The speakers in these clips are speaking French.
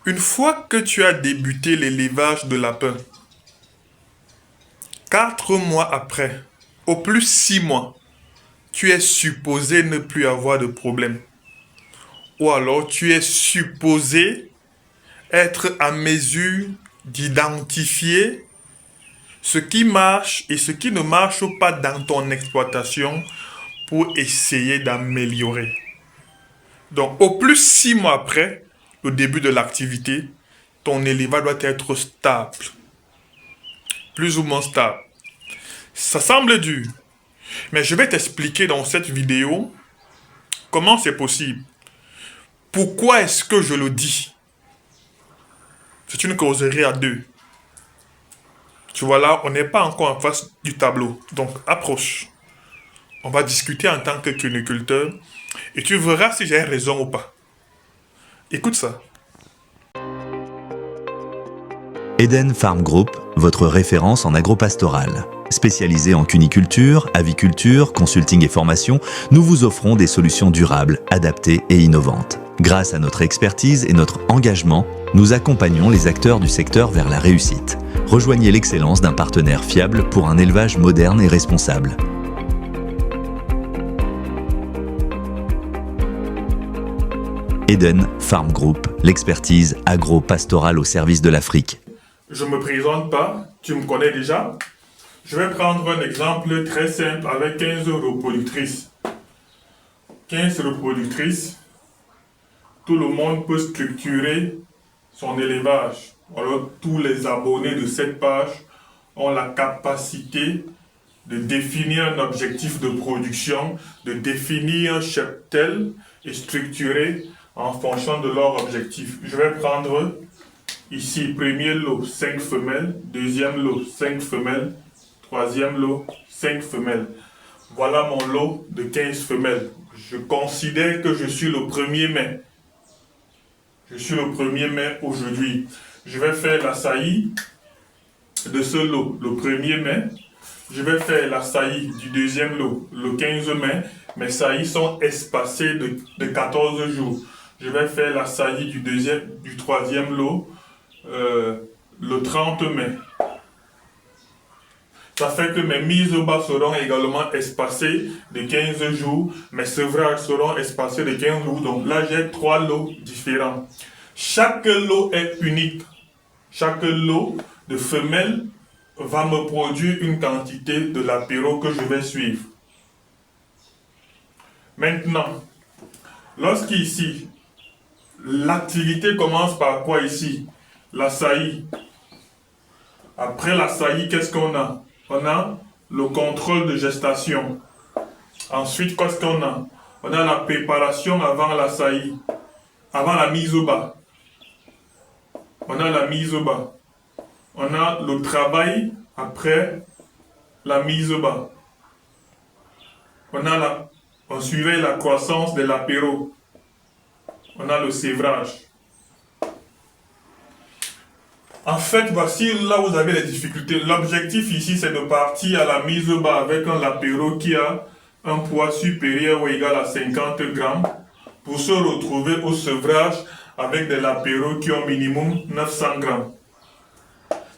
Une fois que tu as débuté l'élevage de lapins, 4 mois après, au plus 6 mois, tu es supposé ne plus avoir de problème. Ou alors tu es supposé être à mesure d'identifier ce qui marche et ce qui ne marche pas dans ton exploitation pour essayer d'améliorer. Donc, au plus 6 mois après le début de l'activité, ton élevage doit être stable, plus ou moins stable. Ça semble dur, mais je vais t'expliquer dans cette vidéo comment c'est possible. Pourquoi est-ce que je le dis? C'est une causerie à deux. Tu vois là, on n'est pas encore en face du tableau. Donc, approche. On va discuter en tant que cuniculteur et tu verras si j'ai raison ou pas. Écoute ça. Eden Farm Group, votre référence en agropastoral. Spécialisé en cuniculture, aviculture, consulting et formation, nous vous offrons des solutions durables, adaptées et innovantes. Grâce à notre expertise et notre engagement, nous accompagnons les acteurs du secteur vers la réussite. Rejoignez l'excellence d'un partenaire fiable pour un élevage moderne et responsable. Eden Farm Group, l'expertise agro-pastorale au service de l'Afrique. Je ne me présente pas, tu me connais déjà. Je vais prendre un exemple très simple avec 15 reproductrices. 15 reproductrices, tout le monde peut structurer son élevage. Alors tous les abonnés de cette page ont la capacité de définir un objectif de production, de définir un cheptel et structurer en fonction de leur objectif. Je vais prendre ici, premier lot, 5 femelles, deuxième lot, 5 femelles, troisième lot, 5 femelles. Voilà mon lot de 15 femelles. Je considère que je suis le 1er mai. Je suis le 1er mai aujourd'hui. Je vais faire la saillie de ce lot le 1er mai. Je vais faire la saillie du deuxième lot le 15 mai. Mes saillies sont espacées de 14 jours. Je vais faire la saillie du troisième lot le 30 mai. Ça fait que mes mises au bas seront également espacées de 15 jours. Mes sevrages seront espacés de 15 jours. Donc là, j'ai 3 lots différents. Chaque lot est unique. Chaque lot de femelles va me produire une quantité de l'apéro que je vais suivre. Maintenant, lorsqu'ici, l'activité commence par quoi ici? La saillie. Après la saillie, qu'est-ce qu'on a? On a le contrôle de gestation. Ensuite, qu'est-ce qu'on a? On a la préparation avant la saillie, avant la mise au bas. On a la mise au bas. On a le travail après la mise au bas. On suivait la croissance de l'apéro. On a le sévrage. En fait, voici là où vous avez les difficultés. L'objectif ici, c'est de partir à la mise au bas avec un lapéro qui a un poids supérieur ou égal à 50 grammes pour se retrouver au sevrage avec des lapéros qui ont minimum 900 grammes.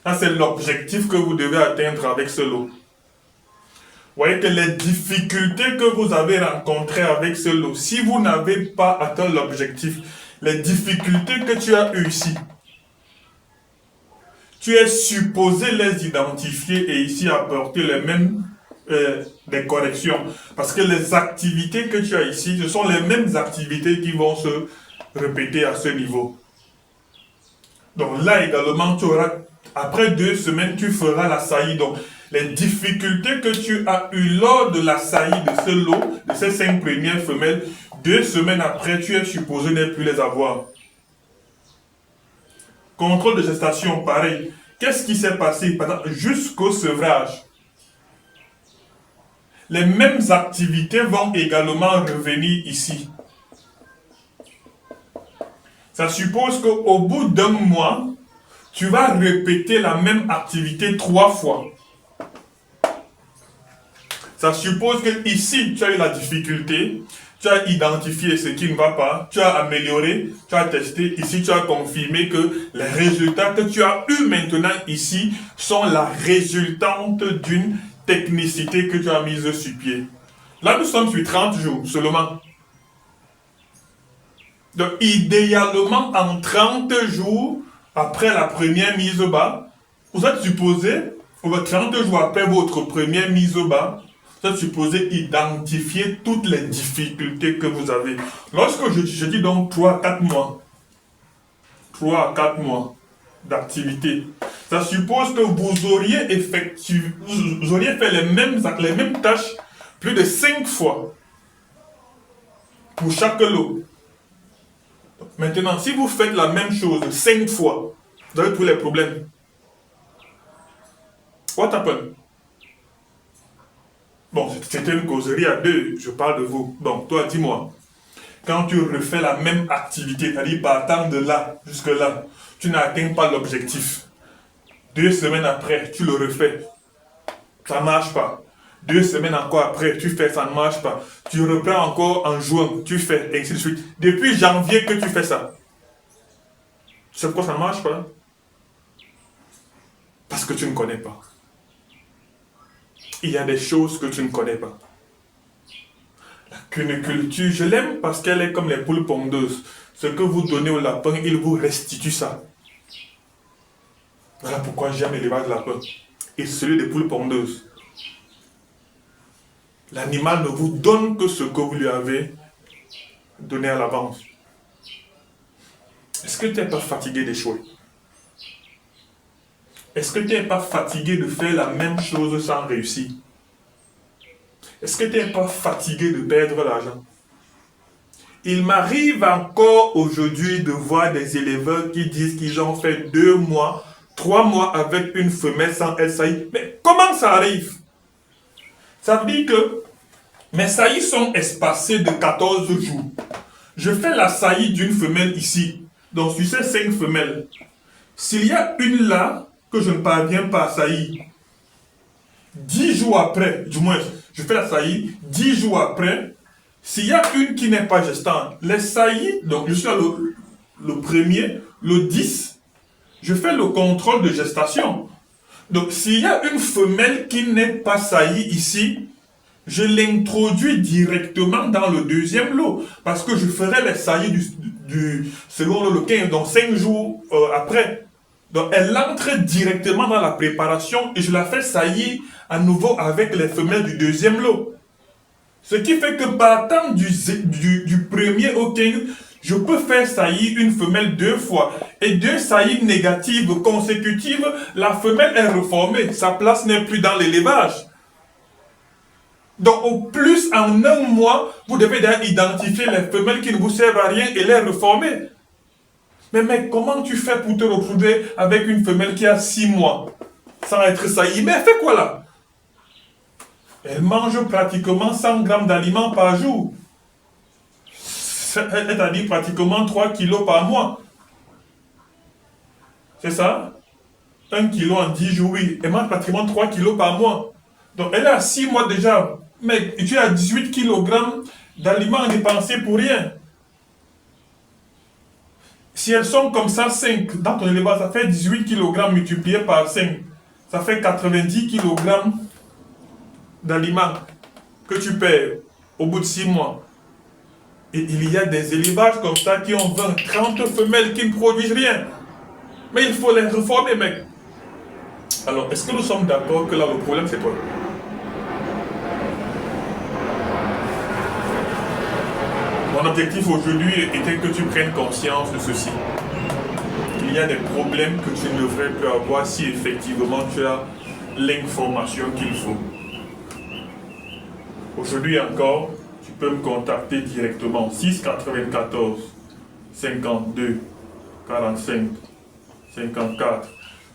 Ça, c'est l'objectif que vous devez atteindre avec ce lot. Vous voyez que les difficultés que vous avez rencontrées avec ce lot, si vous n'avez pas atteint l'objectif, les difficultés que tu as eues ici, tu es supposé les identifier et ici apporter les mêmes des corrections. Parce que les activités que tu as ici, ce sont les mêmes activités qui vont se répéter à ce niveau. Donc là également, tu auras, après 2 semaines, tu feras la saillie. Donc les difficultés que tu as eues lors de la saillie de ce lot, de ces 5 premières femelles, 2 semaines après, tu es supposé ne plus les avoir. Contrôle de gestation, pareil. Qu'est-ce qui s'est passé jusqu'au sevrage? Les mêmes activités vont également revenir ici. Ça suppose qu'au bout d'un mois, tu vas répéter la même activité 3 fois. Ça suppose que ici, tu as eu la difficulté. Tu as identifié ce qui ne va pas, tu as amélioré, tu as testé. Ici, tu as confirmé que les résultats que tu as eu maintenant ici sont la résultante d'une technicité que tu as mise sur pied. Là, nous sommes sur 30 jours seulement. Donc, idéalement, en 30 jours, après la première mise au bas, vous êtes supposé, 30 jours après votre première mise au bas, vous êtes supposé identifier toutes les difficultés que vous avez. Lorsque je dis donc 3 à 4 mois, 3 à 4 mois d'activité, ça suppose que vous auriez fait les mêmes tâches plus de 5 fois pour chaque lot. Maintenant, si vous faites la même chose 5 fois, vous avez tous les problèmes. What happened? Bon, c'était une causerie à deux, je parle de vous. Donc, toi, dis-moi, quand tu refais la même activité, c'est-à-dire partant de là jusque là, tu n'atteins pas l'objectif. 2 semaines après, tu le refais. Ça ne marche pas. 2 semaines encore après, tu fais, ça ne marche pas. Tu reprends encore en juin, tu fais, et ainsi de suite. Depuis janvier que tu fais ça. C'est pourquoi ça ne marche pas? Parce que tu ne connais pas. Il y a des choses que tu ne connais pas. La cuniculture, je l'aime parce qu'elle est comme les poules pondeuses. Ce que vous donnez au lapin, il vous restitue ça. Voilà pourquoi j'aime l'élevage de lapin. Et celui des poules pondeuses. L'animal ne vous donne que ce que vous lui avez donné à l'avance. Est-ce que tu n'es pas fatigué d'échouer? Est-ce que tu n'es pas fatigué de faire la même chose sans réussir? Est-ce que tu n'es pas fatigué de perdre l'argent? Il m'arrive encore aujourd'hui de voir des éleveurs qui disent qu'ils ont fait 2 mois, 3 mois avec une femelle sans elle saillie. Mais comment ça arrive? Ça veut dire que mes saillies sont espacées de 14 jours. Je fais la saillie d'une femelle ici. Donc sur ces 5 femelles, s'il y a une là que je ne parviens pas à saillir, 10 jours après, du moins, je fais la saillie, 10 jours après, s'il y a une qui n'est pas gestante, les saillies, donc je suis le premier, le 10, je fais le contrôle de gestation. Donc s'il y a une femelle qui n'est pas saillie ici, je l'introduis directement dans le deuxième lot, parce que je ferai les saillies du second lot, le 15, donc 5 jours après. Donc elle entre directement dans la préparation et je la fais saillir à nouveau avec les femelles du deuxième lot. Ce qui fait que partant du premier au 15, je peux faire saillir une femelle 2 fois. Et 2 saillies négatives consécutives, la femelle est reformée. Sa place n'est plus dans l'élevage. Donc au plus en 1 mois, vous devez déjà identifier les femelles qui ne vous servent à rien et les reformer. Mais mec, comment tu fais pour te retrouver avec une femelle qui a 6 mois sans être saillie? Mais elle fait quoi là? Elle mange pratiquement 100 grammes d'aliments par jour. C'est-à-dire pratiquement 3 kilos par mois. C'est ça? 1 kilo en 10 jours, oui. Elle mange pratiquement 3 kilos par mois. Donc elle a 6 mois déjà. Mec, tu as 18 kilogrammes d'aliments dépensés pour rien. Si elles sont comme ça, 5, dans ton élevage, ça fait 18 kg multiplié par 5. Ça fait 90 kg d'aliments que tu perds au bout de 6 mois. Et il y a des élevages comme ça qui ont 20, 30 femelles qui ne produisent rien. Mais il faut les reformer, mec. Alors, est-ce que nous sommes d'accord que là, le problème, c'est toi? Mon objectif aujourd'hui était que tu prennes conscience de ceci. Il y a des problèmes que tu ne devrais plus avoir si effectivement tu as l'information qu'il faut. Aujourd'hui encore, tu peux me contacter directement 6 94 52 45 54.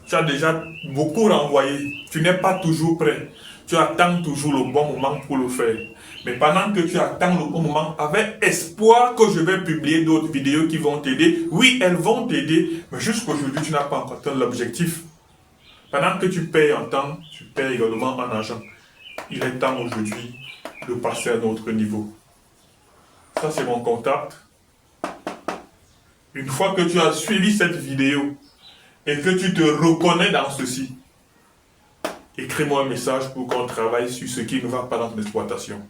Tu as déjà beaucoup renvoyé. Tu n'es pas toujours prêt. Tu attends toujours le bon moment pour le faire. Mais pendant que tu attends le bon moment, avec espoir que je vais publier d'autres vidéos qui vont t'aider, oui, elles vont t'aider, mais jusqu'aujourd'hui, tu n'as pas encore atteint l'objectif. Pendant que tu payes en temps, tu payes également en argent. Il est temps aujourd'hui de passer à un autre niveau. Ça, c'est mon contact. Une fois que tu as suivi cette vidéo et que tu te reconnais dans ceci, écris-moi un message pour qu'on travaille sur ce qui ne va pas dans ton exploitation.